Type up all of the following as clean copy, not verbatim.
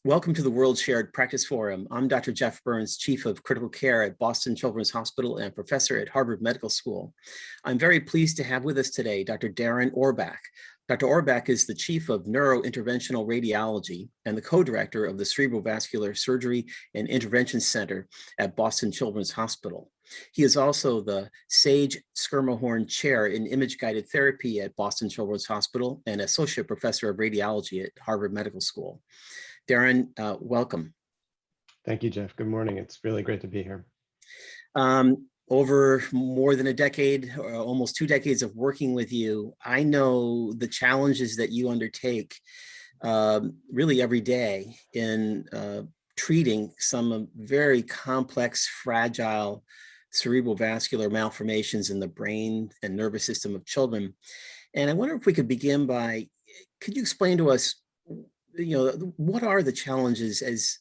Welcome to the World Shared Practice Forum. I'm Dr. Jeff Burns, Chief of Critical Care at Boston Children's Hospital and Professor at Harvard Medical School. I'm very pleased to have with us today Dr. Darren Orbach. Dr. Orbach is the Chief of Neurointerventional Radiology and the co-director of the Cerebrovascular Surgery and Intervention Center at Boston Children's Hospital. He is also the Sage Schermerhorn Chair in Image-Guided Therapy at Boston Children's Hospital and Associate Professor of Radiology at Harvard Medical School. Darren, welcome. Thank you, Jeff. Good morning. It's really great to be here. Over more than a decade, or almost 2 decades of working with you, I know the challenges that you undertake really every day in treating some very complex, fragile cerebrovascular malformations in the brain and nervous system of children. And I wonder if we could begin by, could you explain to us, what are the challenges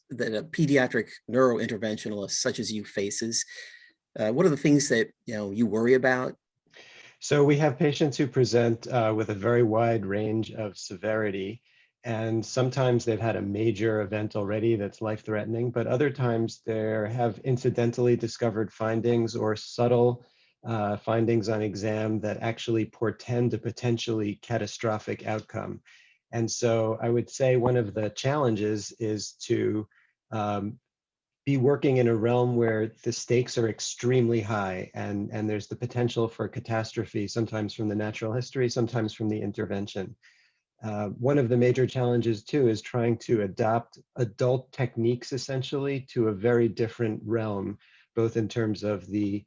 that a pediatric neurointerventionalist such as you faces? What are the things that you worry about? So we have patients who present with a very wide range of severity, and sometimes they've had a major event already that's life-threatening, but other times they have incidentally discovered findings or subtle findings on exam that actually portend a potentially catastrophic outcome. And so I would say one of the challenges is to be working in a realm where the stakes are extremely high and there's the potential for catastrophe, sometimes from the natural history, sometimes from the intervention. One of the major challenges too is trying to adopt adult techniques essentially to a very different realm, both in terms of the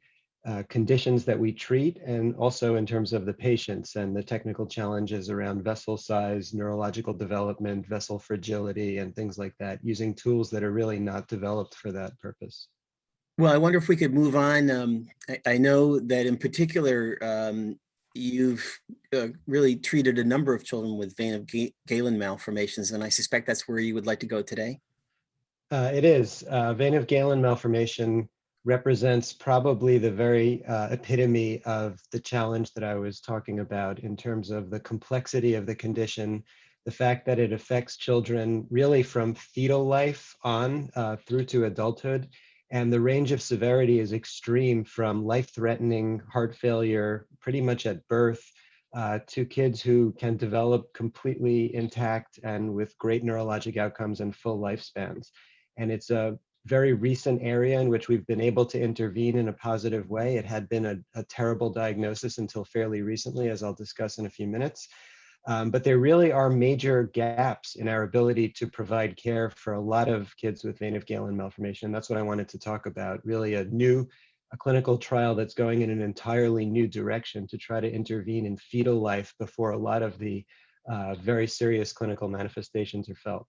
conditions that we treat and also in terms of the patients and the technical challenges around vessel size, neurological development, vessel fragility, and things like that, using tools that are really not developed for that purpose. Well, I wonder if we could move on. I know that in particular, you've really treated a number of children with Vein of Galen Malformations, and I suspect that's where you would like to go today. It is. Vein of Galen Malformation represents probably the very epitome of the challenge that I was talking about in terms of the complexity of the condition, the fact that it affects children really from fetal life on through to adulthood, and the range of severity is extreme from life-threatening heart failure pretty much at birth to kids who can develop completely intact and with great neurologic outcomes and full lifespans. And it's a very recent area in which we've been able to intervene in a positive way. It had been a terrible diagnosis until fairly recently, as I'll discuss in a few minutes. But there really are major gaps in our ability to provide care for a lot of kids with Vein of Galen Malformation. That's what I wanted to talk about, really a clinical trial that's going in an entirely new direction to try to intervene in fetal life before a lot of the very serious clinical manifestations are felt.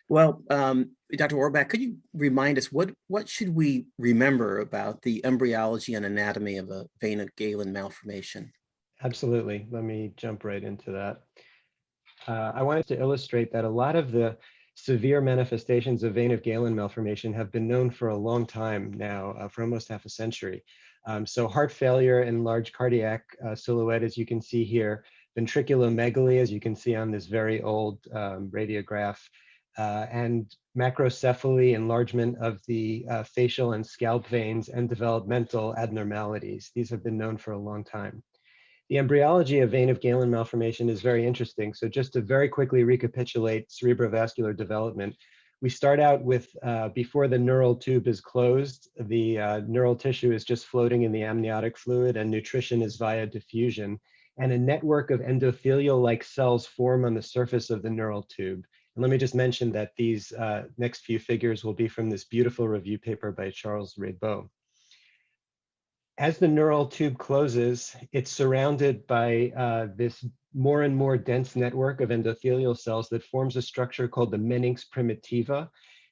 Well, Dr. Orbach, could you remind us what should we remember about the embryology and anatomy of a Vein of Galen malformation? Absolutely. Let me jump right into that. I wanted to illustrate that a lot of the severe manifestations of Vein of Galen malformation have been known for a long time now, for almost half a century. So heart failure and large cardiac silhouette, as you can see here, ventriculomegaly, as you can see on this very old radiograph, and macrocephaly, enlargement of the facial and scalp veins, and developmental abnormalities. These have been known for a long time. The embryology of Vein of Galen malformation is very interesting. So just to very quickly recapitulate cerebrovascular development, we start out with, before the neural tube is closed, the neural tissue is just floating in the amniotic fluid and nutrition is via diffusion. And a network of endothelial-like cells form on the surface of the neural tube. And let me just mention that these next few figures will be from this beautiful review paper by Charles Raybaud. As the neural tube closes, it's surrounded by this more and more dense network of endothelial cells that forms a structure called the meninx primitiva.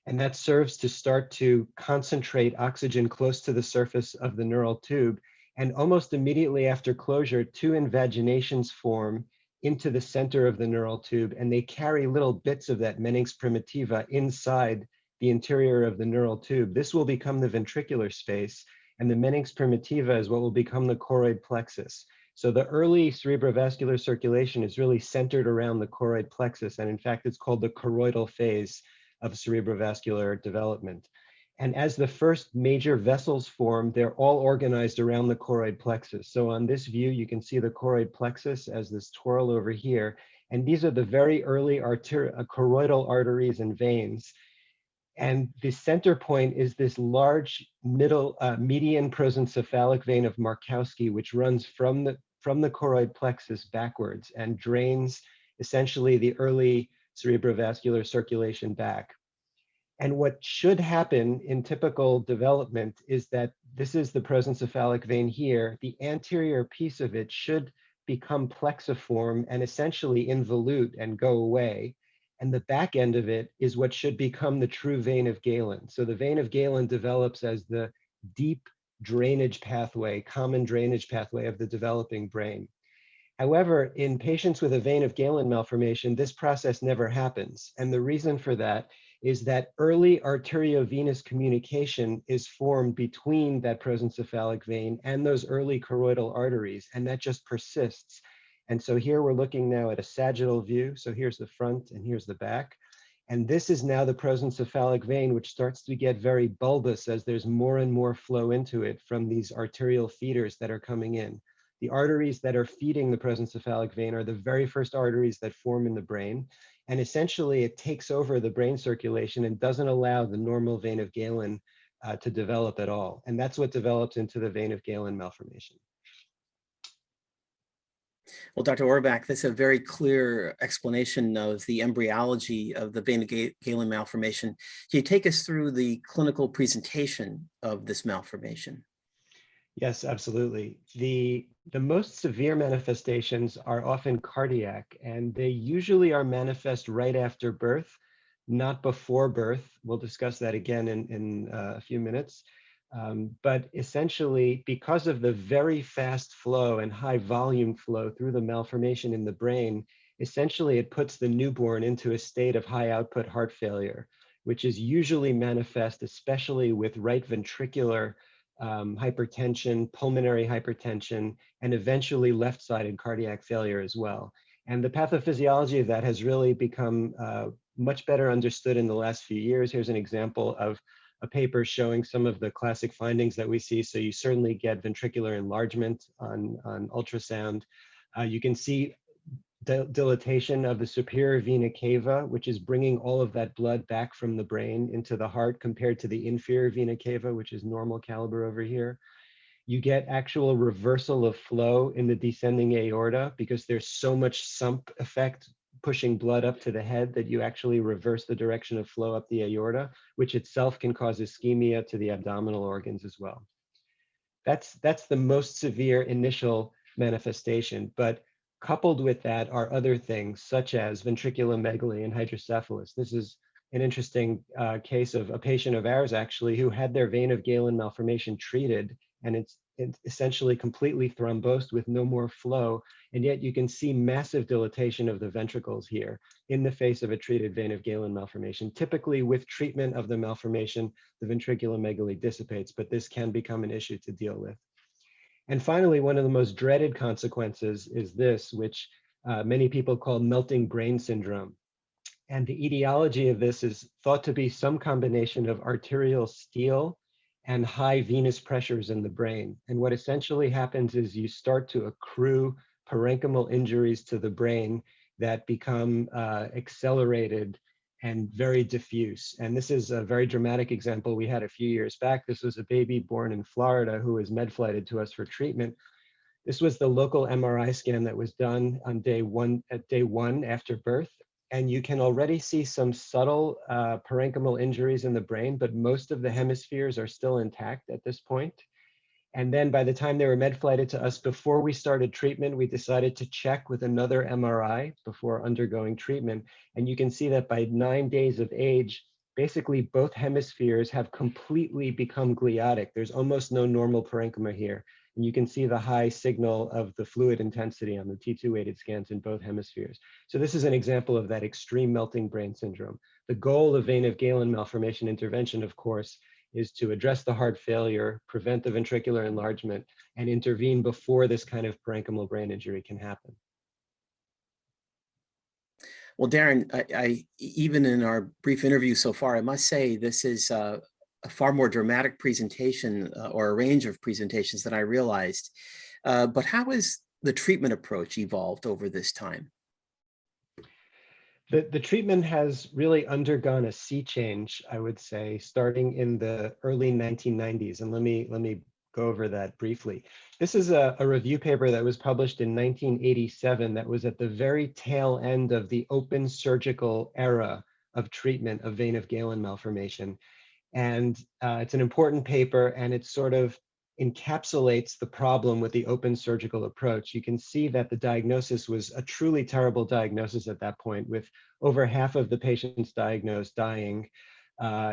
And that serves to start to concentrate oxygen close to the surface of the neural tube. And almost immediately after closure, 2 invaginations form into the center of the neural tube, and they carry little bits of that meninx primitiva inside the interior of the neural tube. This will become the ventricular space, and the meninx primitiva is what will become the choroid plexus. So the early cerebrovascular circulation is really centered around the choroid plexus, and in fact, it's called the choroidal phase of cerebrovascular development. And as the first major vessels form, they're all organized around the choroid plexus. So on this view, you can see the choroid plexus as this twirl over here. And these are the very early choroidal arteries and veins. And the center point is this large median prosencephalic vein of Markowski, which runs from the choroid plexus backwards and drains essentially the early cerebrovascular circulation back. And what should happen in typical development is that this is the prosencephalic vein here. The anterior piece of it should become plexiform and essentially involute and go away. And the back end of it is what should become the true vein of Galen. So the vein of Galen develops as the deep drainage pathway, common drainage pathway of the developing brain. However, in patients with a vein of Galen malformation, this process never happens. And the reason for that is that early arteriovenous communication is formed between that prosencephalic vein and those early choroidal arteries, and that just persists. And so here we're looking now at a sagittal view. So here's the front and here's the back. And this is now the prosencephalic vein, which starts to get very bulbous as there's more and more flow into it from these arterial feeders that are coming in. The arteries that are feeding the prosencephalic vein are the very first arteries that form in the brain. And essentially it takes over the brain circulation and doesn't allow the normal vein of Galen to develop at all. And that's what develops into the vein of Galen malformation. Well, Dr. Orbach, that's a very clear explanation of the embryology of the vein of Galen malformation. Can you take us through the clinical presentation of this malformation? Yes, absolutely. The most severe manifestations are often cardiac, and they usually are manifest right after birth, not before birth. We'll discuss that again in a few minutes. But essentially, because of the very fast flow and high volume flow through the malformation in the brain, essentially it puts the newborn into a state of high output heart failure, which is usually manifest, especially with right ventricular hypertension, pulmonary hypertension, and eventually left-sided cardiac failure as well. And the pathophysiology of that has really become much better understood in the last few years. Here's an example of a paper showing some of the classic findings that we see. So you certainly get ventricular enlargement on ultrasound. You can see dilatation of the superior vena cava, which is bringing all of that blood back from the brain into the heart compared to the inferior vena cava, which is normal caliber over here. You get actual reversal of flow in the descending aorta because there's so much sump effect pushing blood up to the head that you actually reverse the direction of flow up the aorta, which itself can cause ischemia to the abdominal organs as well. That's the most severe initial manifestation, but coupled with that are other things such as ventriculomegaly and hydrocephalus. This is an interesting case of a patient of ours actually who had their vein of Galen malformation treated, and it's essentially completely thrombosed with no more flow, and yet you can see massive dilatation of the ventricles here in the face of a treated vein of Galen malformation. Typically with treatment of the malformation, the ventriculomegaly dissipates, but this can become an issue to deal with. And finally, one of the most dreaded consequences is this, which many people call melting brain syndrome. And the etiology of this is thought to be some combination of arterial steel and high venous pressures in the brain. And what essentially happens is you start to accrue parenchymal injuries to the brain that become accelerated and very diffuse. And this is a very dramatic example we had a few years back. This was a baby born in Florida who was med-flighted to us for treatment. This was the local MRI scan that was done on day one after birth. And you can already see some subtle parenchymal injuries in the brain, but most of the hemispheres are still intact at this point. And then by the time they were med-flighted to us, before we started treatment, we decided to check with another MRI before undergoing treatment. And you can see that by 9 days of age, basically both hemispheres have completely become gliotic. There's almost no normal parenchyma here. And you can see the high signal of the fluid intensity on the T2 weighted scans in both hemispheres. So this is an example of that extreme melting brain syndrome. The goal of vein of Galen malformation intervention, of course, is to address the heart failure, prevent the ventricular enlargement, and intervene before this kind of parenchymal brain injury can happen. Well, Darren, even in our brief interview so far, I must say this is a far more dramatic presentation or a range of presentations than I realized. But how has the treatment approach evolved over this time? The treatment has really undergone a sea change, I would say, starting in the early 1990s. And let me go over that briefly. This is a review paper that was published in 1987 that was at the very tail end of the open surgical era of treatment of vein of Galen malformation. And it's an important paper, and it sort of encapsulates the problem with the open surgical approach. You can see that the diagnosis was a truly terrible diagnosis at that point, with over half of the patients diagnosed dying,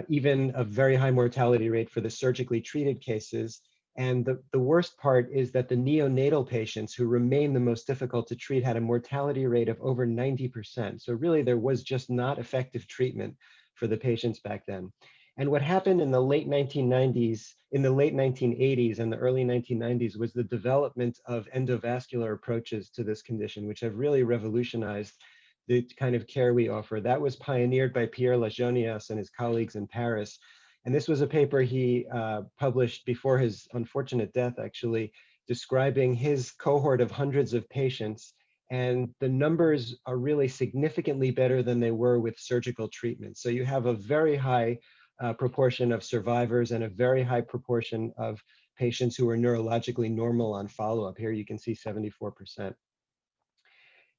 even a very high mortality rate for the surgically treated cases. And the worst part is that the neonatal patients, who remain the most difficult to treat, had a mortality rate of over 90%. So really, there was just not effective treatment for the patients back then. And what happened in the late 1990s, in the late 1980s and the early 1990s was the development of endovascular approaches to this condition, which have really revolutionized the kind of care we offer. That was pioneered by Pierre Lajeunias and his colleagues in Paris. And this was a paper he published before his unfortunate death, actually, describing his cohort of hundreds of patients. And the numbers are really significantly better than they were with surgical treatment. So you have a very high proportion of survivors and a very high proportion of patients who are neurologically normal on follow-up. Here you can see 74%.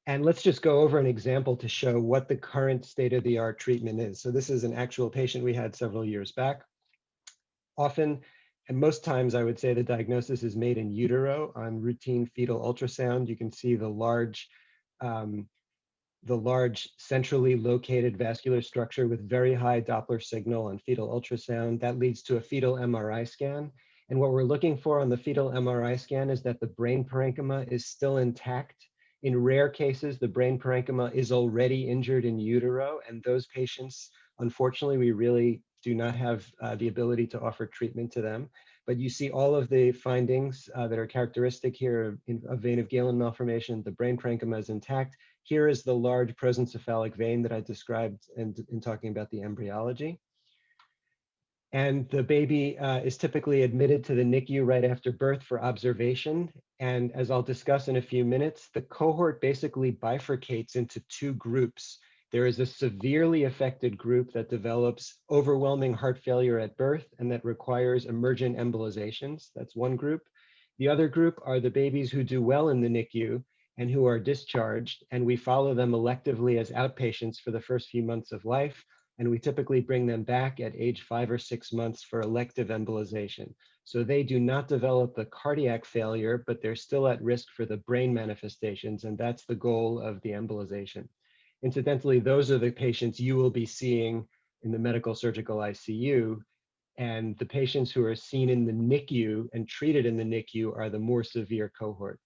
And let's just go over an example to show what the current state-of-the-art treatment is. So this is an actual patient we had several years back. Often, and most times, I would say the diagnosis is made in utero on routine fetal ultrasound. You can see the large centrally located vascular structure with very high Doppler signal on fetal ultrasound. That leads to a fetal MRI scan. And what we're looking for on the fetal MRI scan is that the brain parenchyma is still intact. In rare cases, the brain parenchyma is already injured in utero, and those patients, unfortunately, we really do not have the ability to offer treatment to them. But you see all of the findings that are characteristic here of vein of Galen malformation. The brain parenchyma is intact. Here is the large prosencephalic vein that I described in talking about the embryology. And the baby is typically admitted to the NICU right after birth for observation. And as I'll discuss in a few minutes, the cohort basically bifurcates into two groups. There is a severely affected group that develops overwhelming heart failure at birth and that requires emergent embolizations. That's one group. The other group are the babies who do well in the NICU and who are discharged, and we follow them electively as outpatients for the first few months of life, and we typically bring them back at age 5 or 6 months for elective embolization. So they do not develop the cardiac failure, but they're still at risk for the brain manifestations, and that's the goal of the embolization. Incidentally, those are the patients you will be seeing in the medical surgical ICU, and the patients who are seen in the NICU and treated in the NICU are the more severe cohort.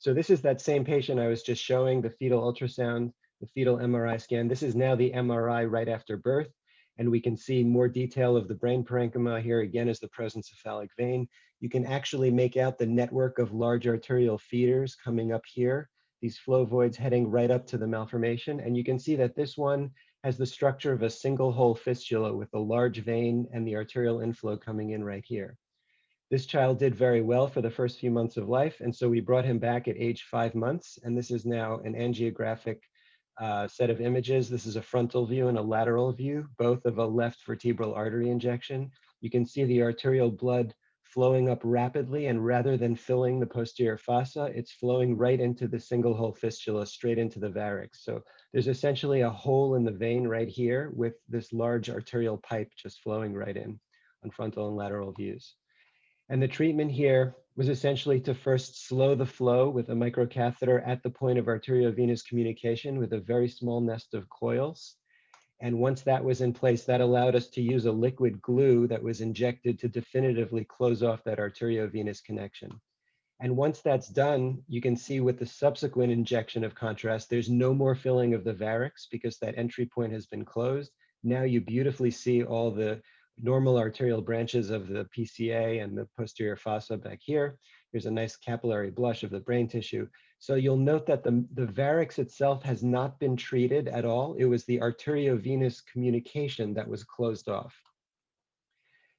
So this is that same patient I was just showing, the fetal ultrasound, the fetal MRI scan. This is now the MRI right after birth, and we can see more detail of the brain parenchyma. Here again is the prosencephalic vein. You can actually make out the network of large arterial feeders coming up here, these flow voids heading right up to the malformation. And you can see that this one has the structure of a single hole fistula with a large vein and the arterial inflow coming in right here. This child did very well for the first few months of life, and so we brought him back at age 5 months, and this is now an angiographic set of images. This is a frontal view and a lateral view, both of a left vertebral artery injection. You can see the arterial blood flowing up rapidly, and rather than filling the posterior fossa, it's flowing right into the single hole fistula, straight into the varix. So there's essentially a hole in the vein right here with this large arterial pipe just flowing right in on frontal and lateral views. And the treatment here was essentially to first slow the flow with a microcatheter at the point of arteriovenous communication with a very small nest of coils. And once that was in place, that allowed us to use a liquid glue that was injected to definitively close off that arteriovenous connection. And once that's done, you can see with the subsequent injection of contrast, there's no more filling of the varix because that entry point has been closed. Now you beautifully see all the normal arterial branches of the PCA and the posterior fossa back here. Here's a nice capillary blush of the brain tissue. So you'll note that the varix itself has not been treated at all. It was the arteriovenous communication that was closed off.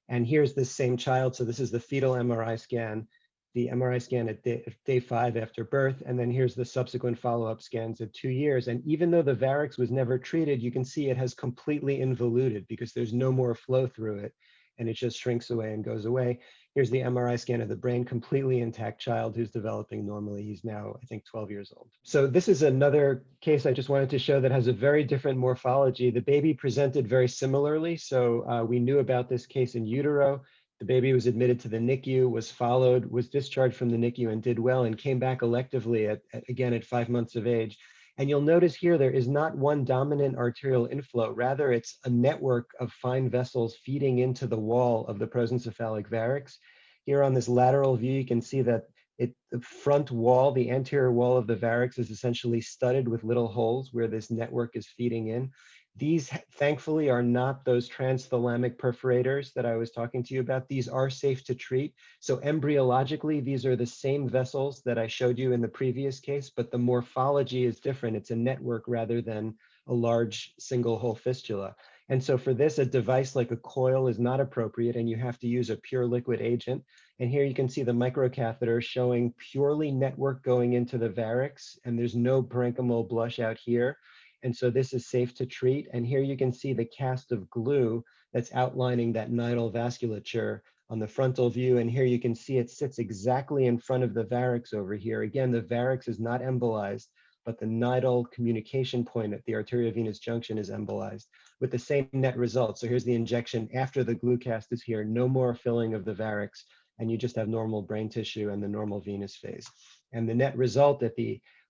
And here's this same child. So this is the fetal MRI scan, the MRI scan at day 5 after birth. And then here's the subsequent follow-up scans at 2 years. And even though the varix was never treated, you can see it has completely involuted because there's no more flow through it. And it just shrinks away and goes away. Here's the MRI scan of the brain, completely intact child who's developing normally. He's now, I think, 12 years old. So this is another case I just wanted to show that has a very different morphology. The baby presented very similarly. So we knew about this case in utero. The baby was admitted to the NICU, was followed, was discharged from the NICU and did well and came back electively again at 5 months of age. And you'll notice here, there is not one dominant arterial inflow. Rather, it's a network of fine vessels feeding into the wall of the prosencephalic varix. Here on this lateral view, you can see that the front wall, the anterior wall of the varix is essentially studded with little holes where this network is feeding in. These, thankfully, are not those transthalamic perforators that I was talking to you about. These are safe to treat. So embryologically, these are the same vessels that I showed you in the previous case, but the morphology is different. It's a network rather than a large single hole fistula. And so for this, a device like a coil is not appropriate, and you have to use a pure liquid agent. And here you can see the microcatheter showing purely network going into the varix, and there's no parenchymal blush out here. And so this is safe to treat. And here you can see the cast of glue that's outlining that nidal vasculature on the frontal view. And here you can see it sits exactly in front of the varix over here. Again, the varix is not embolized, but the nidal communication point at the arteriovenous junction is embolized with the same net result. So here's the injection after the glue cast is here, no more filling of the varix, and you just have normal brain tissue and the normal venous phase. And the net result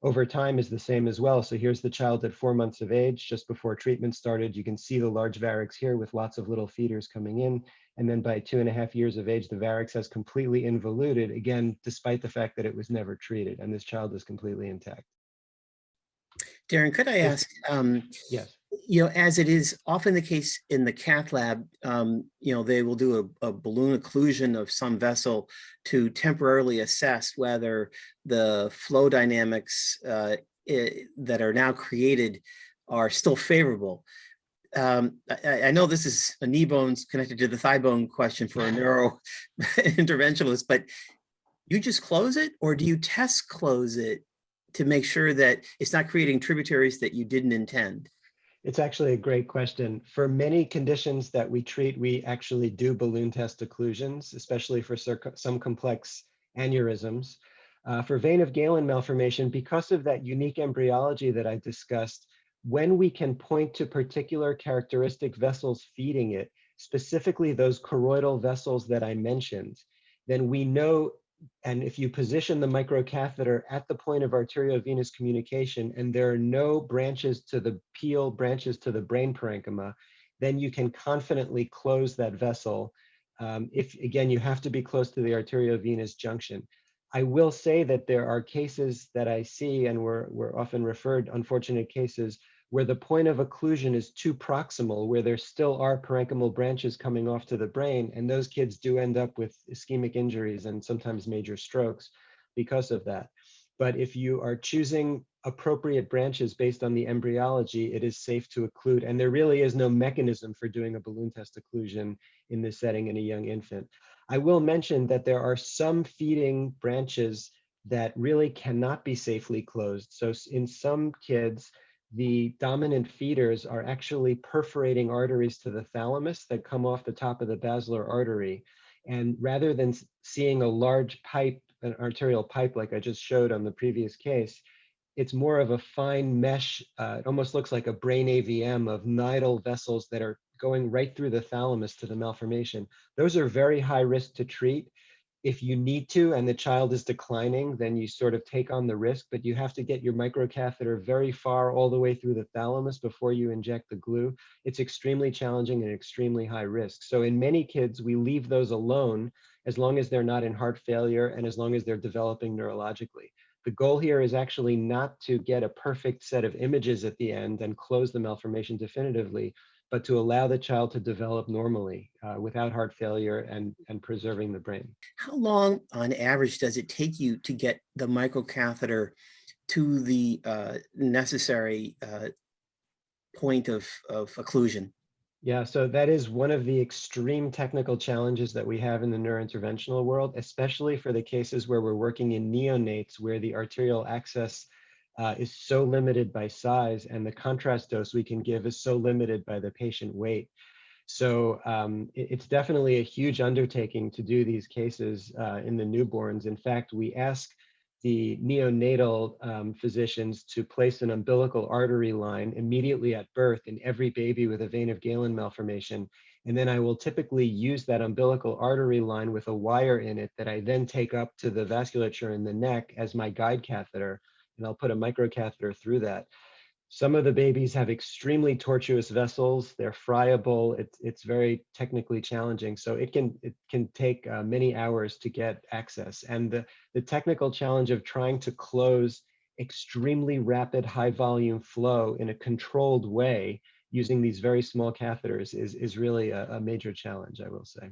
over time is the same as well. So here's the child at 4 months of age, just before treatment started. You can see the large varix here with lots of little feeders coming in. And then by 2.5 years of age, the varix has completely involuted, again, despite the fact that it was never treated. And this child is completely intact. Darren, could I ask, yes. As it is often the case in the cath lab, they will do a balloon occlusion of some vessel to temporarily assess whether the flow dynamics that are now created are still favorable. I know this is a knee bones connected to the thigh bone question for a neuro interventionalist, but you just close it, or do you test close it to make sure that it's not creating tributaries that you didn't intend? It's actually a great question. For many conditions that we treat, we actually do balloon test occlusions, especially for some complex aneurysms. For vein of Galen malformation, because of that unique embryology that I discussed, when we can point to particular characteristic vessels feeding it, specifically those choroidal vessels that I mentioned, then we know. And if you position the microcatheter at the point of arteriovenous communication and there are no branches to the peel, branches to the brain parenchyma, then you can confidently close that vessel. If, again, you have to be close to the arteriovenous junction. I will say that there are cases that I see, and we're often referred, unfortunate cases, where the point of occlusion is too proximal, where there still are parenchymal branches coming off to the brain, and those kids do end up with ischemic injuries and sometimes major strokes because of that. But if you are choosing appropriate branches based on the embryology, it is safe to occlude, and there really is no mechanism for doing a balloon test occlusion in this setting in a young infant. I will mention that there are some feeding branches that really cannot be safely closed. So in some kids, the dominant feeders are actually perforating arteries to the thalamus that come off the top of the basilar artery. And rather than seeing a large pipe, an arterial pipe like I just showed on the previous case, it's more of a fine mesh. It almost looks like a brain AVM of nidal vessels that are going right through the thalamus to the malformation. Those are very high risk to treat. If you need to and the child is declining, then you sort of take on the risk, but you have to get your microcatheter very far all the way through the thalamus before you inject the glue. It's extremely challenging and extremely high risk. So in many kids, we leave those alone as long as they're not in heart failure and as long as they're developing neurologically. The goal here is actually not to get a perfect set of images at the end and close the malformation definitively, but to allow the child to develop normally without heart failure and preserving the brain. How long on average does it take you to get the microcatheter to the necessary point of occlusion? Yeah, so that is one of the extreme technical challenges that we have in the neurointerventional world, especially for the cases where we're working in neonates, where the arterial access is so limited by size and the contrast dose we can give is so limited by the patient weight. So it's definitely a huge undertaking to do these cases in the newborns. In fact, we ask the neonatal physicians to place an umbilical artery line immediately at birth in every baby with a vein of Galen malformation. And then I will typically use that umbilical artery line with a wire in it that I then take up to the vasculature in the neck as my guide catheter, and I'll put a microcatheter through that. Some of the babies have extremely tortuous vessels. They're friable. It's very technically challenging. So it can take many hours to get access. And the technical challenge of trying to close extremely rapid high volume flow in a controlled way using these very small catheters is really a major challenge, I will say.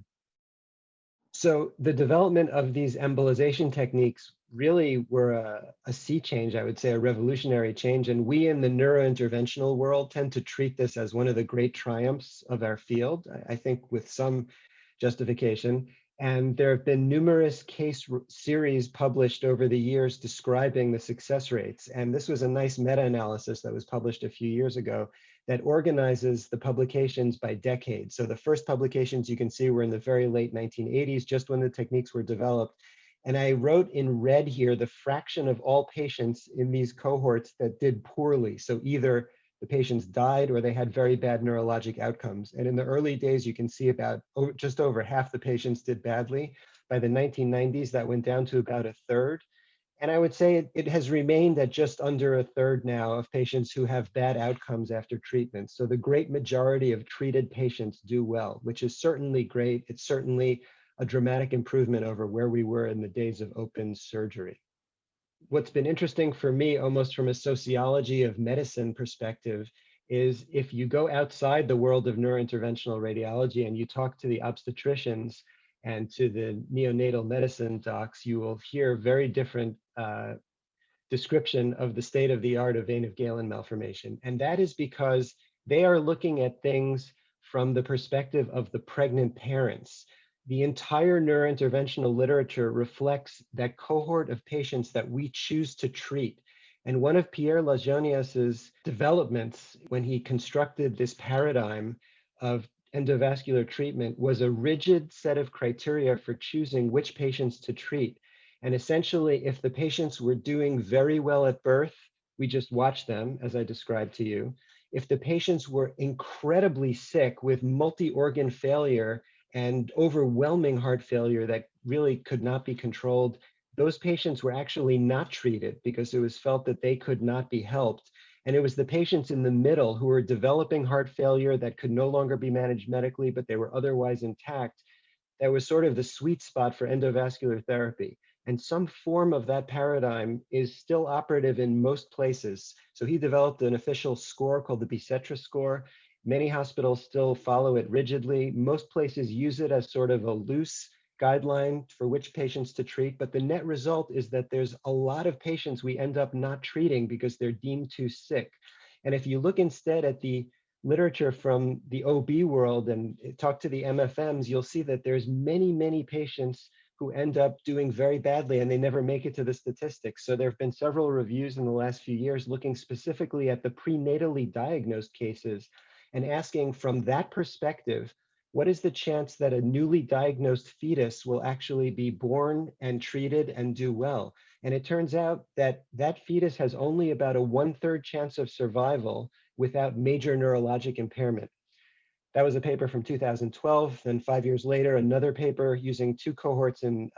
So the development of these embolization techniques really were a sea change, I would say, a revolutionary change. And we in the neurointerventional world tend to treat this as one of the great triumphs of our field, I think with some justification. And there have been numerous case series published over the years describing the success rates. And this was a nice meta-analysis that was published a few years ago that organizes the publications by decade. So the first publications you can see were in the very late 1980s, just when the techniques were developed. And I wrote in red here the fraction of all patients in these cohorts that did poorly. So either the patients died or they had very bad neurologic outcomes. And in the early days, you can see about just over half the patients did badly. By the 1990s, that went down to about a third. And I would say it has remained at just under a third now of patients who have bad outcomes after treatment. So the great majority of treated patients do well, which is certainly great. It's certainly a dramatic improvement over where we were in the days of open surgery. What's been interesting for me, almost from a sociology of medicine perspective, is if you go outside the world of neurointerventional radiology and you talk to the obstetricians and to the neonatal medicine docs, you will hear very different description of the state of the art of vein of Galen malformation. And that is because they are looking at things from the perspective of the pregnant parents. The entire neurointerventional literature reflects that cohort of patients that we choose to treat. And one of Pierre Lajeunesse' developments when he constructed this paradigm of endovascular treatment was a rigid set of criteria for choosing which patients to treat. And essentially, if the patients were doing very well at birth, we just watched them, as I described to you. If the patients were incredibly sick with multi-organ failure and overwhelming heart failure that really could not be controlled, those patients were actually not treated because it was felt that they could not be helped. And it was the patients in the middle who were developing heart failure that could no longer be managed medically, but they were otherwise intact. That was sort of the sweet spot for endovascular therapy. And some form of that paradigm is still operative in most places. So he developed an official score called the Bicetra Score. Many hospitals still follow it rigidly. Most places use it as sort of a loose guideline for which patients to treat. But the net result is that there's a lot of patients we end up not treating because they're deemed too sick. And if you look instead at the literature from the OB world and talk to the MFMs, you'll see that there's many, many patients who end up doing very badly and they never make it to the statistics. So there have been several reviews in the last few years looking specifically at the prenatally diagnosed cases and asking from that perspective, what is the chance that a newly diagnosed fetus will actually be born and treated and do well? And it turns out that that fetus has only about a 1/3 chance of survival without major neurologic impairment. That was a paper from 2012. Then 5 years later, another paper using 2 cohorts in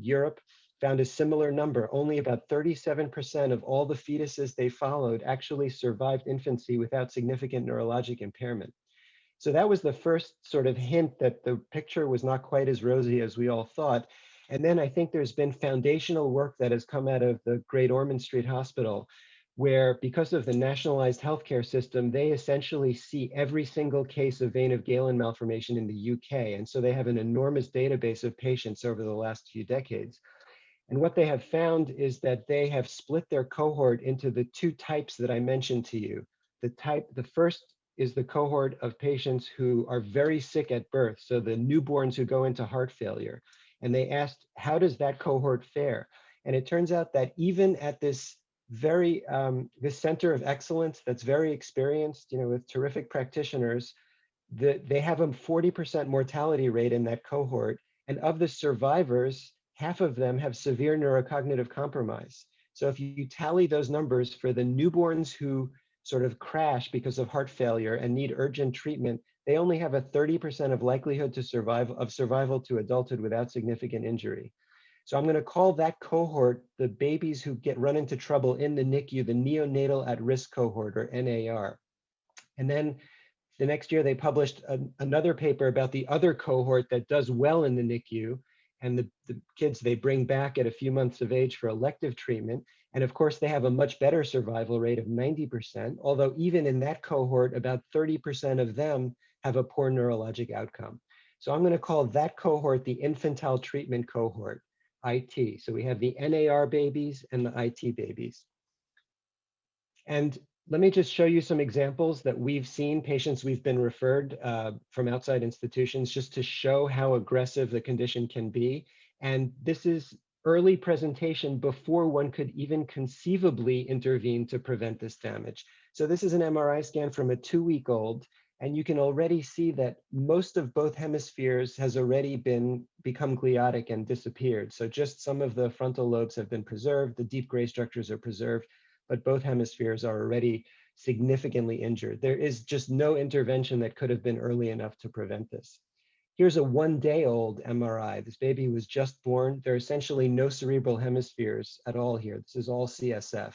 Europe found a similar number. Only about 37% of all the fetuses they followed actually survived infancy without significant neurologic impairment. So that was the first sort of hint that the picture was not quite as rosy as we all thought. And then I think there's been foundational work that has come out of the Great Ormond Street Hospital, where because of the nationalized healthcare system, they essentially see every single case of vein of Galen malformation in the UK. And so they have an enormous database of patients over the last few decades. And what they have found is that they have split their cohort into the two types that I mentioned to you. The first is the cohort of patients who are very sick at birth, so the newborns who go into heart failure. And they asked, how does that cohort fare? And it turns out that even at this this center of excellence that's very experienced, with terrific practitioners, they have a 40% mortality rate in that cohort. And of the survivors, half of them have severe neurocognitive compromise. So if you tally those numbers for the newborns who sort of crash because of heart failure and need urgent treatment, they only have a 30% of likelihood to survival to adulthood without significant injury. So I'm going to call that cohort the babies who run into trouble in the NICU, the neonatal at-risk cohort, or NAR. And then the next year, they published another paper about the other cohort that does well in the NICU, and the kids they bring back at a few months of age for elective treatment. And of course, they have a much better survival rate of 90%, although even in that cohort, about 30% of them have a poor neurologic outcome. So I'm going to call that cohort the infantile treatment cohort, IT. So we have the NAR babies and the IT babies. And let me just show you some examples that we've seen, patients we've been referred from outside institutions, just to show how aggressive the condition can be. And this is early presentation before one could even conceivably intervene to prevent this damage. So this is an MRI scan from a 2-week-old, and you can already see that most of both hemispheres has already become gliotic and disappeared. So just some of the frontal lobes have been preserved, the deep gray structures are preserved, but both hemispheres are already significantly injured. There is just no intervention that could have been early enough to prevent this. Here's a 1-day-old MRI. This baby was just born. There are essentially no cerebral hemispheres at all here. This is all CSF.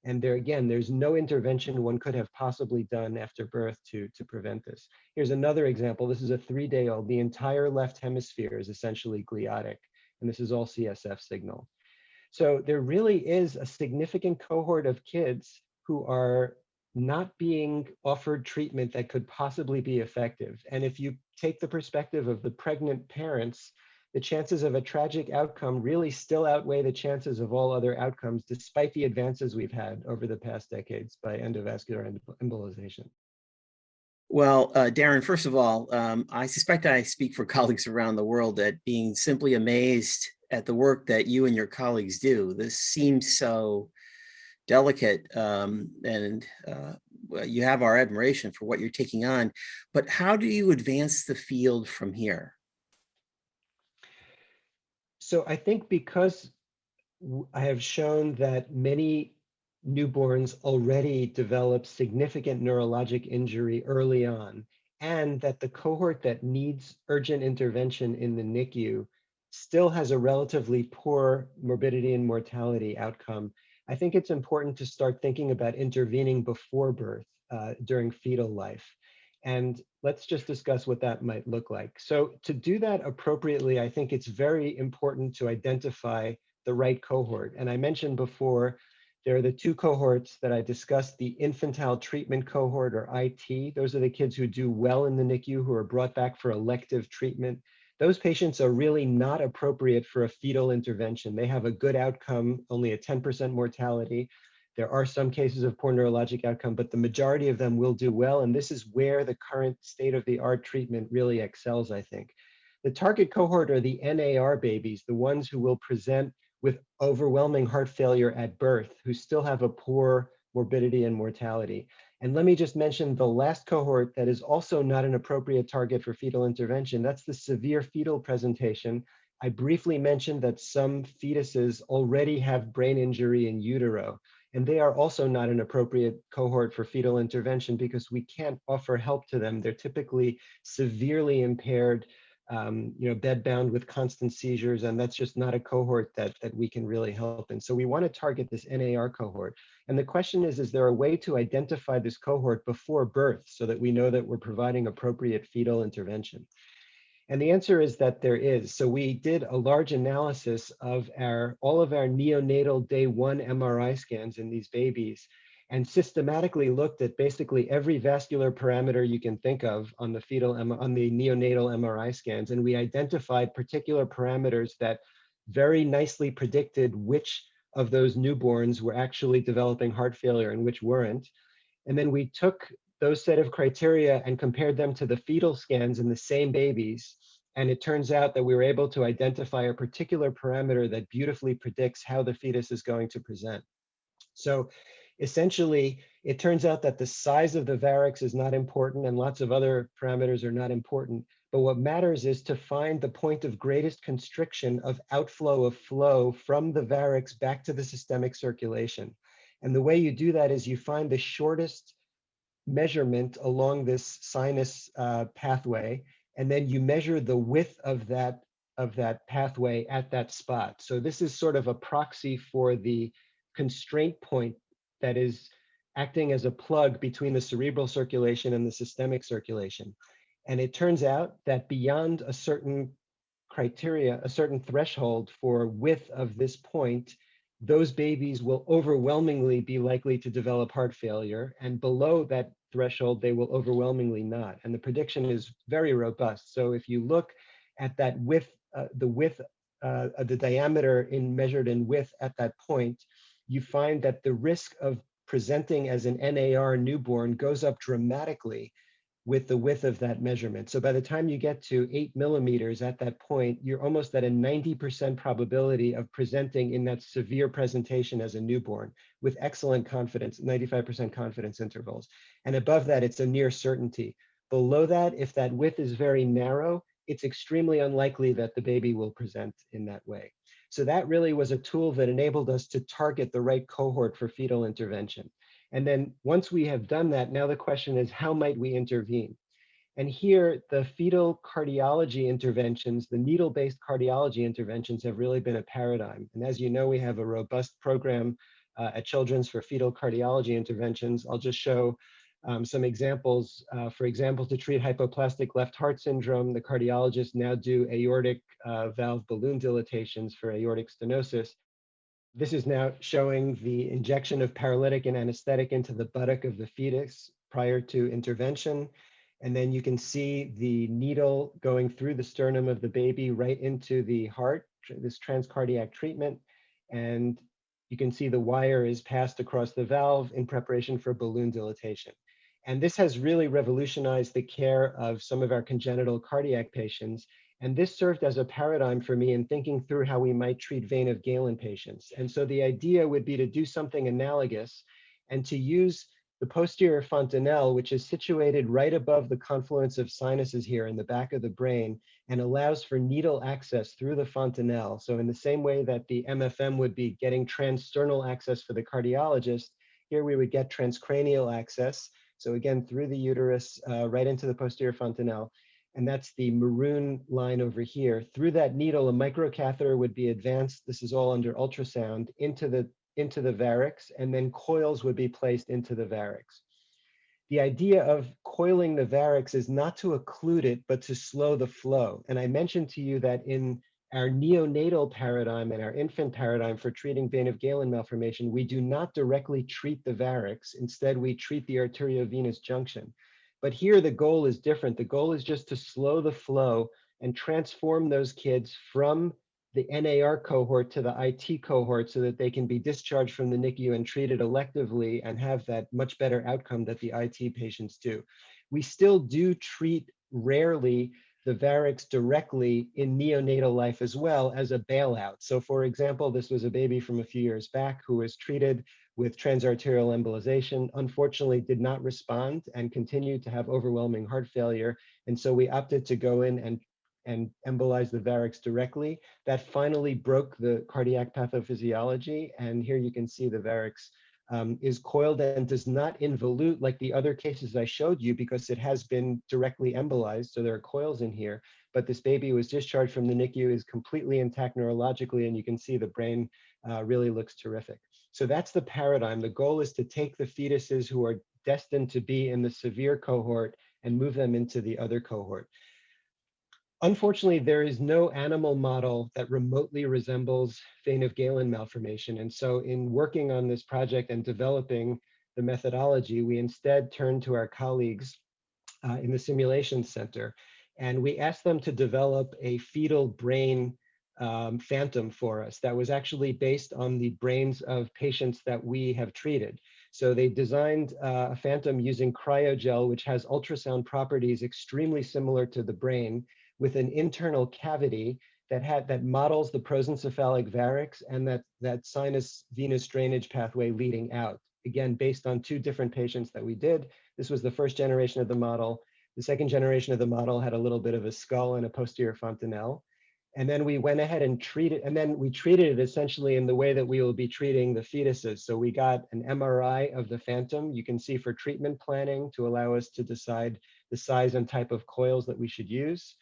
And there again, there's no intervention one could have possibly done after birth to prevent this. Here's another example. This is a 3-day-old. The entire left hemisphere is essentially gliotic, and this is all CSF signal. So there really is a significant cohort of kids who are not being offered treatment that could possibly be effective. And if you take the perspective of the pregnant parents, the chances of a tragic outcome really still outweigh the chances of all other outcomes, despite the advances we've had over the past decades by endovascular embolization. Well, Darren, first of all, I suspect I speak for colleagues around the world that being simply amazed at the work that you and your colleagues do. This seems so delicate, and you have our admiration for what you're taking on. But how do you advance the field from here? So I think because I have shown that many newborns already develop significant neurologic injury early on, and that the cohort that needs urgent intervention in the NICU still has a relatively poor morbidity and mortality outcome, I think it's important to start thinking about intervening before birth during fetal life. And let's just discuss what that might look like. So to do that appropriately, I think it's very important to identify the right cohort. And I mentioned before, there are the two cohorts that I discussed, the infantile treatment cohort, or IT. Those are the kids who do well in the NICU, who are brought back for elective treatment. Those patients are really not appropriate for a fetal intervention. They have a good outcome, only a 10% mortality. There are some cases of poor neurologic outcome, but the majority of them will do well. And this is where the current state-of-the-art treatment really excels, I think. The target cohort are the NAR babies, the ones who will present with overwhelming heart failure at birth, who still have a poor morbidity and mortality. And let me just mention the last cohort that is also not an appropriate target for fetal intervention. That's the severe fetal presentation. I briefly mentioned that some fetuses already have brain injury in utero, and they are also not an appropriate cohort for fetal intervention because we can't offer help to them. They're typically severely impaired, bedbound with constant seizures, and that's just not a cohort that we can really help. And so we want to target this NAR cohort. And the question is there a way to identify this cohort before birth so that we know that we're providing appropriate fetal intervention? And the answer is that there is. So we did a large analysis of all of our neonatal day 1 MRI scans in these babies and systematically looked at basically every vascular parameter you can think of on the neonatal MRI scans. And we identified particular parameters that very nicely predicted which of those newborns were actually developing heart failure and which weren't. And then we took those set of criteria and compared them to the fetal scans in the same babies. And it turns out that we were able to identify a particular parameter that beautifully predicts how the fetus is going to present. So essentially, it turns out that the size of the varix is not important and lots of other parameters are not important. But what matters is to find the point of greatest constriction of outflow of flow from the varix back to the systemic circulation. And the way you do that is you find the shortest measurement along this sinus pathway, and then you measure the width of that pathway at that spot. So this is sort of a proxy for the constraint point that is acting as a plug between the cerebral circulation and the systemic circulation. And it turns out that beyond a certain criteria, a certain threshold for width of this point, those babies will overwhelmingly be likely to develop heart failure. And below that threshold, they will overwhelmingly not. And the prediction is very robust. So if you look at that width, the diameter measured in width at that point, you find that the risk of presenting as an NAR newborn goes up dramatically with the width of that measurement. So by the time you get to 8 millimeters at that point, you're almost at a 90% probability of presenting in that severe presentation as a newborn with excellent confidence, 95% confidence intervals. And above that, it's a near certainty. Below that, if that width is very narrow, it's extremely unlikely that the baby will present in that way. So that really was a tool that enabled us to target the right cohort for fetal intervention. And then once we have done that, now the question is, how might we intervene? And here, the fetal cardiology interventions, the needle-based cardiology interventions have really been a paradigm. And as you know, we have a robust program at Children's for fetal cardiology interventions. I'll just show some examples. For example, to treat hypoplastic left heart syndrome, the cardiologists now do aortic valve balloon dilatations for aortic stenosis. This is now showing the injection of paralytic and anesthetic into the buttock of the fetus prior to intervention. And then you can see the needle going through the sternum of the baby right into the heart, this transcardiac treatment. And you can see the wire is passed across the valve in preparation for balloon dilatation. And this has really revolutionized the care of some of our congenital cardiac patients. And this served as a paradigm for me in thinking through how we might treat vein of Galen patients. And so the idea would be to do something analogous and to use the posterior fontanelle, which is situated right above the confluence of sinuses here in the back of the brain and allows for needle access through the fontanelle. So in the same way that the MFM would be getting transsternal access for the cardiologist, here we would get transcranial access. So again, through the uterus, right into the posterior fontanelle. And that's the maroon line over here. Through that needle, a microcatheter would be advanced. This is all under ultrasound into the varix, and then coils would be placed into the varix. The idea of coiling the varix is not to occlude it, but to slow the flow. And I mentioned to you that in our neonatal paradigm and our infant paradigm for treating vein of Galen malformation, we do not directly treat the varix. Instead, we treat the arteriovenous junction. But here the goal is different. The goal is just to slow the flow and transform those kids from the NAR cohort to the IT cohort so that they can be discharged from the NICU and treated electively and have that much better outcome that the IT patients do. We still do treat rarely the varix directly in neonatal life as well as a bailout. So for example, this was a baby from a few years back who was treated with transarterial embolization, unfortunately did not respond and continued to have overwhelming heart failure. And so we opted to go in and embolize the varix directly. That finally broke the cardiac pathophysiology. And here you can see the varix is coiled and does not involute like the other cases I showed you because it has been directly embolized. So there are coils in here, but this baby was discharged from the NICU, is completely intact neurologically, and you can see the brain really looks terrific. So that's the paradigm. The goal is to take the fetuses who are destined to be in the severe cohort and move them into the other cohort. Unfortunately, there is no animal model that remotely resembles Vein of Galen malformation. And so in working on this project and developing the methodology, we instead turned to our colleagues in the Simulation Center. And we asked them to develop a fetal brain phantom for us that was actually based on the brains of patients that we have treated. So they designed a phantom using cryogel, which has ultrasound properties extremely similar to the brain, with an internal cavity that models the prosencephalic varix and that sinus venous drainage pathway leading out. Again, based on 2 different patients that we did. This was the first generation of the model. The second generation of the model had a little bit of a skull and a posterior fontanelle. And then we went ahead and treated, and then we treated it essentially in the way that we will be treating the fetuses. So we got an MRI of the phantom. You can see for treatment planning to allow us to decide the size and type of coils that we should use.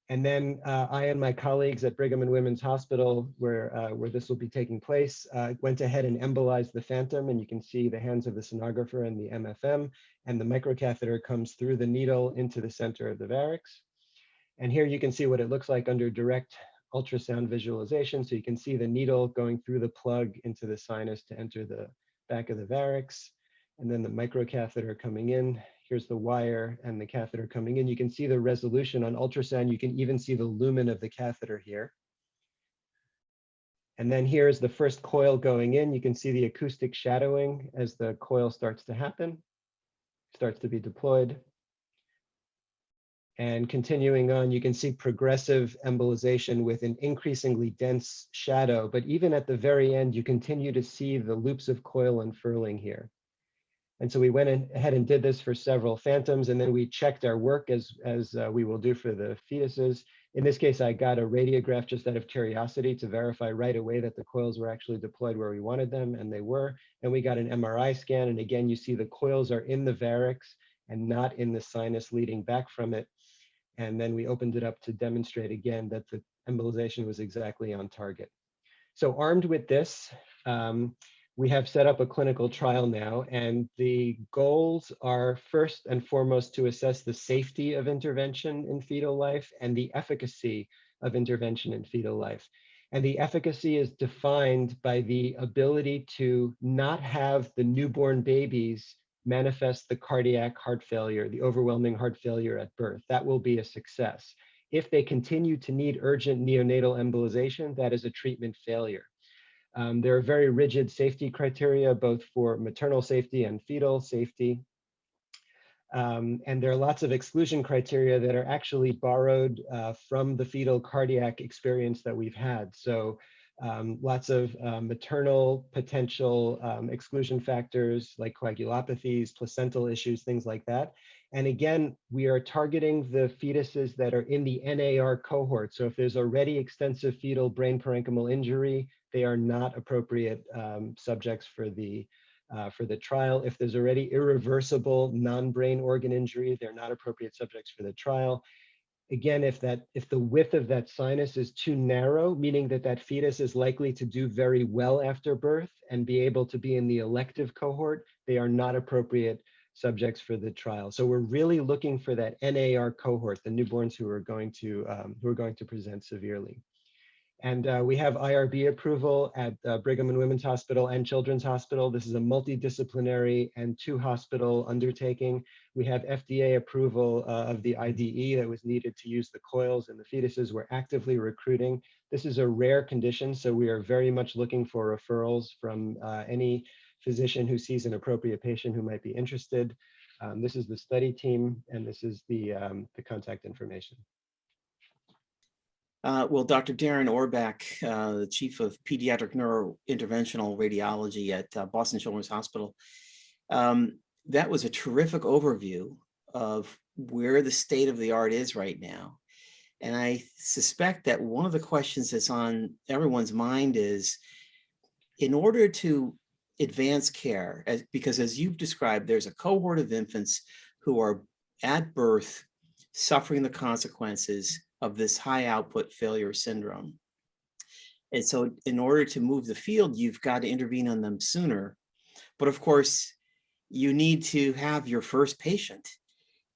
And then I and my colleagues at Brigham and Women's Hospital, where this will be taking place, went ahead and embolized the phantom. And you can see the hands of the sonographer and the MFM, and the microcatheter comes through the needle into the center of the varix. And here you can see what it looks like under direct ultrasound visualization. So you can see the needle going through the plug into the sinus to enter the back of the varix, and then the microcatheter coming in. Here's the wire and the catheter coming in. You can see the resolution on ultrasound. You can even see the lumen of the catheter here. And then here's the first coil going in. You can see the acoustic shadowing as the coil starts to happen, starts to be deployed. And continuing on, you can see progressive embolization with an increasingly dense shadow. But even at the very end, you continue to see the loops of coil unfurling here. And so we went ahead and did this for several phantoms, and then we checked our work as we will do for the fetuses. In this case, I got a radiograph just out of curiosity to verify right away that the coils were actually deployed where we wanted them, and they were. And we got an MRI scan, and again, you see the coils are in the varix and not in the sinus leading back from it. And then we opened it up to demonstrate again that the embolization was exactly on target. So armed with this, we have set up a clinical trial now, and the goals are first and foremost to assess the safety of intervention in fetal life and the efficacy of intervention in fetal life. And the efficacy is defined by the ability to not have the newborn babies manifest the cardiac heart failure, the overwhelming heart failure at birth. That will be a success. If they continue to need urgent neonatal embolization, that is a treatment failure. There are very rigid safety criteria, both for maternal safety and fetal safety. And there are lots of exclusion criteria that are actually borrowed from the fetal cardiac experience that we've had. So lots of maternal potential exclusion factors like coagulopathies, placental issues, things like that. And again, we are targeting the fetuses that are in the NAR cohort. So if there's already extensive fetal brain parenchymal injury, they are not appropriate subjects for the trial. If there's already irreversible non-brain organ injury, they're not appropriate subjects for the trial. Again, if the width of that sinus is too narrow, meaning that fetus is likely to do very well after birth and be able to be in the elective cohort, they are not appropriate subjects for the trial. So we're really looking for that NAR cohort, the newborns who are going to present severely. And we have IRB approval at Brigham and Women's Hospital and Children's Hospital. This is a multidisciplinary and 2-hospital undertaking. We have FDA approval of the IDE that was needed to use the coils and the fetuses. We're actively recruiting. This is a rare condition, so we are very much looking for referrals from any physician who sees an appropriate patient who might be interested. This is the study team, and this is the contact information. Well, Dr. Darren Orbach, the Chief of Pediatric Neurointerventional Radiology at Boston Children's Hospital, that was a terrific overview of where the state of the art is right now. And I suspect that one of the questions that's on everyone's mind is, in order to advance care, because as you've described, there's a cohort of infants who are at birth suffering the consequences of this high output failure syndrome. And so in order to move the field, you've got to intervene on them sooner. But of course, you need to have your first patient.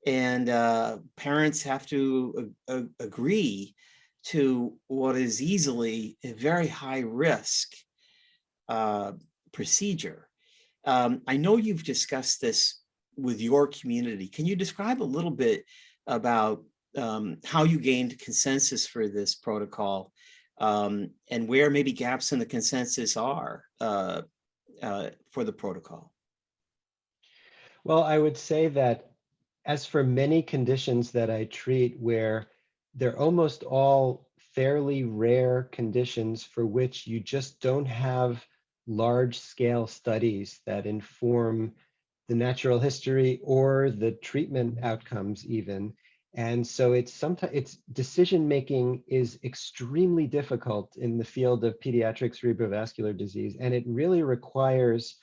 and parents have to agree to what is easily a very high risk procedure. I know you've discussed this with your community. Can you describe a little bit about how you gained consensus for this protocol, and where maybe gaps in the consensus are for the protocol? Well, I would say that as for many conditions that I treat where they're almost all fairly rare conditions for which you just don't have large scale studies that inform the natural history or the treatment outcomes even. And so it's sometimes decision making is extremely difficult in the field of pediatric cerebrovascular disease, and it really requires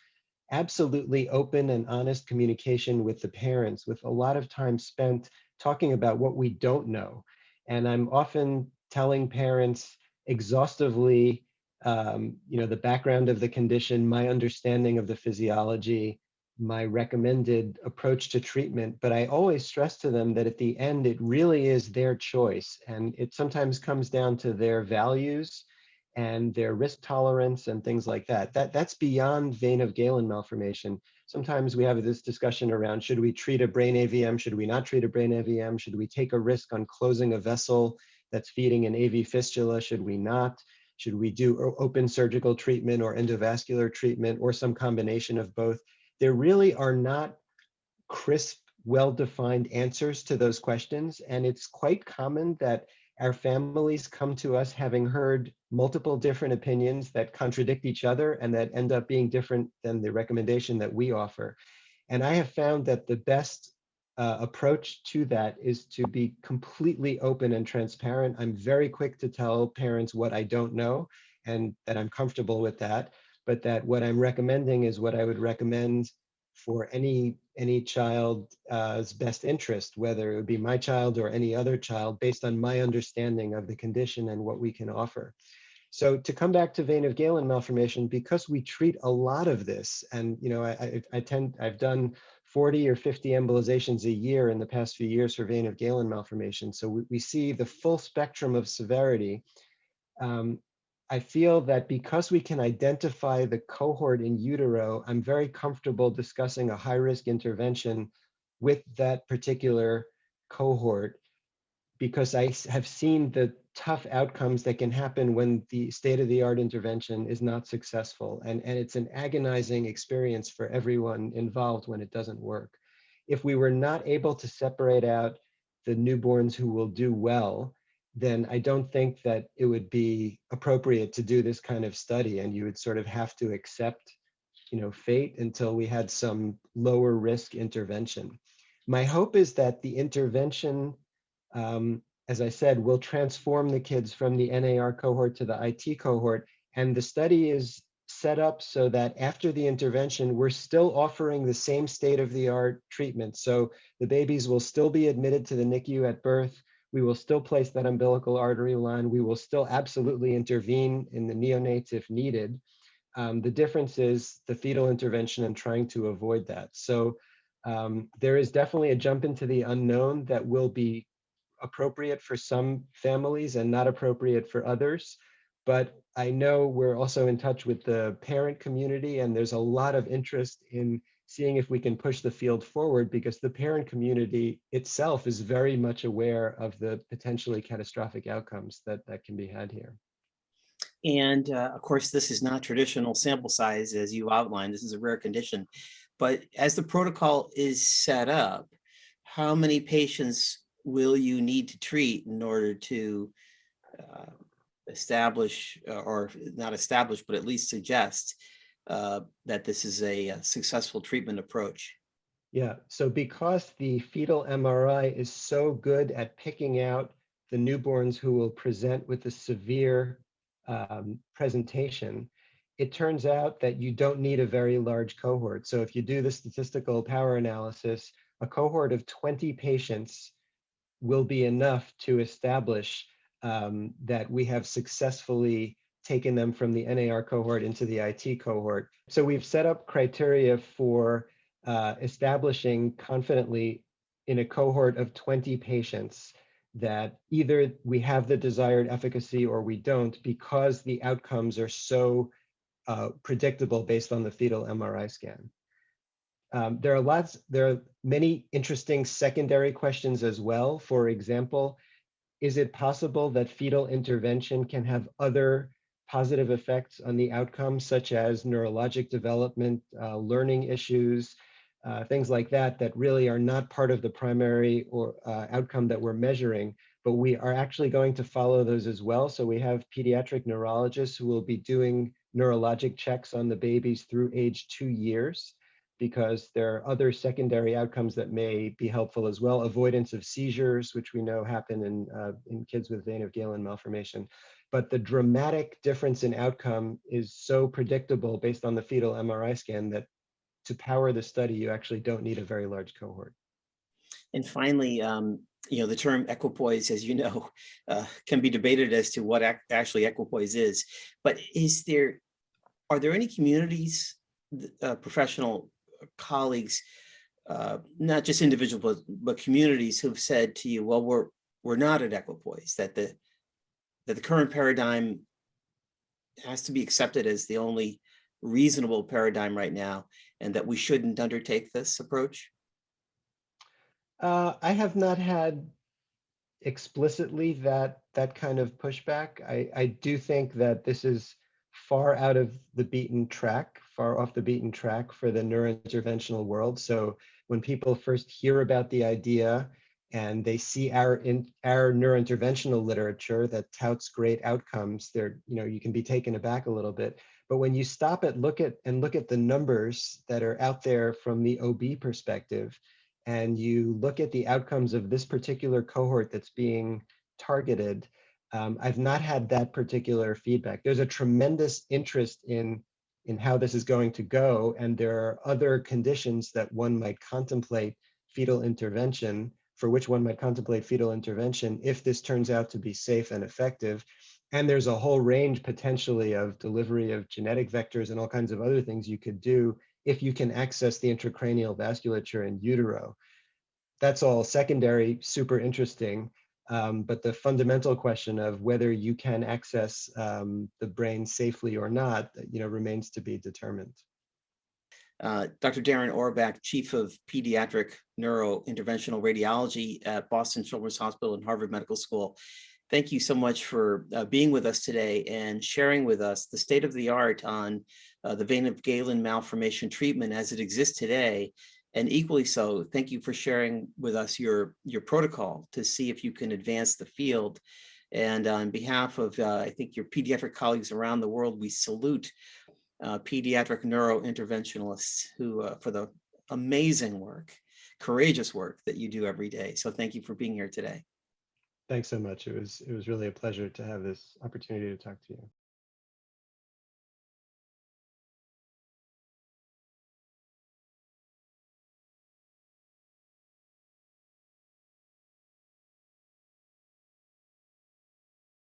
absolutely open and honest communication with the parents, with a lot of time spent talking about what we don't know. And I'm often telling parents exhaustively, the background of the condition, my understanding of the physiology, my recommended approach to treatment. But I always stress to them that at the end, it really is their choice. And it sometimes comes down to their values and their risk tolerance and things like that. That's beyond vein of Galen malformation. Sometimes we have this discussion around, should we treat a brain AVM? Should we not treat a brain AVM? Should we take a risk on closing a vessel that's feeding an AV fistula? Should we not? Should we do open surgical treatment or endovascular treatment or some combination of both? There really are not crisp, well-defined answers to those questions. And it's quite common that our families come to us having heard multiple different opinions that contradict each other and that end up being different than the recommendation that we offer. And I have found that the best approach to that is to be completely open and transparent. I'm very quick to tell parents what I don't know and that I'm comfortable with that, but that what I'm recommending is what I would recommend for any child's best interest, whether it would be my child or any other child, based on my understanding of the condition and what we can offer. So to come back to vein of Galen malformation, because we treat a lot of this, and I've done 40 or 50 embolizations a year in the past few years for vein of Galen malformation. So we see the full spectrum of severity. I feel that because we can identify the cohort in utero, I'm very comfortable discussing a high-risk intervention with that particular cohort, because I have seen the tough outcomes that can happen when the state-of-the-art intervention is not successful. And it's an agonizing experience for everyone involved when it doesn't work. If we were not able to separate out the newborns who will do well, then I don't think that it would be appropriate to do this kind of study, and you would sort of have to accept, fate until we had some lower risk intervention. My hope is that the intervention, as I said, will transform the kids from the NAR cohort to the IT cohort, and the study is set up so that after the intervention, we're still offering the same state-of-the-art treatment. So the babies will still be admitted to the NICU at birth. We will still place that umbilical artery line. We will still absolutely intervene in the neonates if needed. The difference is the fetal intervention and trying to avoid that. So there is definitely a jump into the unknown that will be appropriate for some families and not appropriate for others. But I know we're also in touch with the parent community, and there's a lot of interest in seeing if we can push the field forward, because the parent community itself is very much aware of the potentially catastrophic outcomes that can be had here. And of course, this is not traditional sample size, as you outlined. This is a rare condition. But as the protocol is set up, how many patients will you need to treat in order to establish, or not establish, but at least suggest that this is a successful treatment approach? Yeah, so because the fetal MRI is so good at picking out the newborns who will present with a severe presentation, it turns out that you don't need a very large cohort. So if you do the statistical power analysis, a cohort of 20 patients will be enough to establish that we have successfully taken them from the NAR cohort into the IT cohort. So we've set up criteria for establishing confidently in a cohort of 20 patients that either we have the desired efficacy or we don't, because the outcomes are so predictable based on the fetal MRI scan. There are many interesting secondary questions as well. For example, is it possible that fetal intervention can have other positive effects on the outcomes, such as neurologic development, learning issues, things like that, that really are not part of the primary or outcome that we're measuring, but we are actually going to follow those as well. So we have pediatric neurologists who will be doing neurologic checks on the babies through age 2 years, because there are other secondary outcomes that may be helpful as well. Avoidance of seizures, which we know happen in kids with vein of Galen malformation. But the dramatic difference in outcome is so predictable based on the fetal MRI scan that to power the study, you actually don't need a very large cohort. And finally, the term equipoise, as you know, can be debated as to what actually equipoise is. But are there any communities, professional colleagues, not just individuals, but communities who've said to you, well, we're not at equipoise, that the current paradigm has to be accepted as the only reasonable paradigm right now, and that we shouldn't undertake this approach? I have not had explicitly that kind of pushback. I do think that this is far out of the beaten track, far off the beaten track for the neurointerventional world. So when people first hear about the idea and they see our neurointerventional literature that touts great outcomes, you can be taken aback a little bit. But when you stop and look at the numbers that are out there from the OB perspective, and you look at the outcomes of this particular cohort that's being targeted, I've not had that particular feedback. There's a tremendous interest in how this is going to go, and there are other conditions that one might contemplate fetal intervention, for which one might contemplate fetal intervention if this turns out to be safe and effective. And there's a whole range potentially of delivery of genetic vectors and all kinds of other things you could do if you can access the intracranial vasculature in utero. That's all secondary, super interesting. But the fundamental question of whether you can access the brain safely or not, remains to be determined. Dr. Darren Orbach, Chief of Pediatric Neurointerventional Radiology at Boston Children's Hospital and Harvard Medical School. Thank you so much for being with us today and sharing with us the state of the art on the vein of Galen malformation treatment as it exists today. And equally so, thank you for sharing with us your protocol to see if you can advance the field. And on behalf of, I think, your pediatric colleagues around the world, we salute pediatric neurointerventionalists who, for the amazing work, courageous work that you do every day. So thank you for being here today. Thanks so much. It was really a pleasure to have this opportunity to talk to you.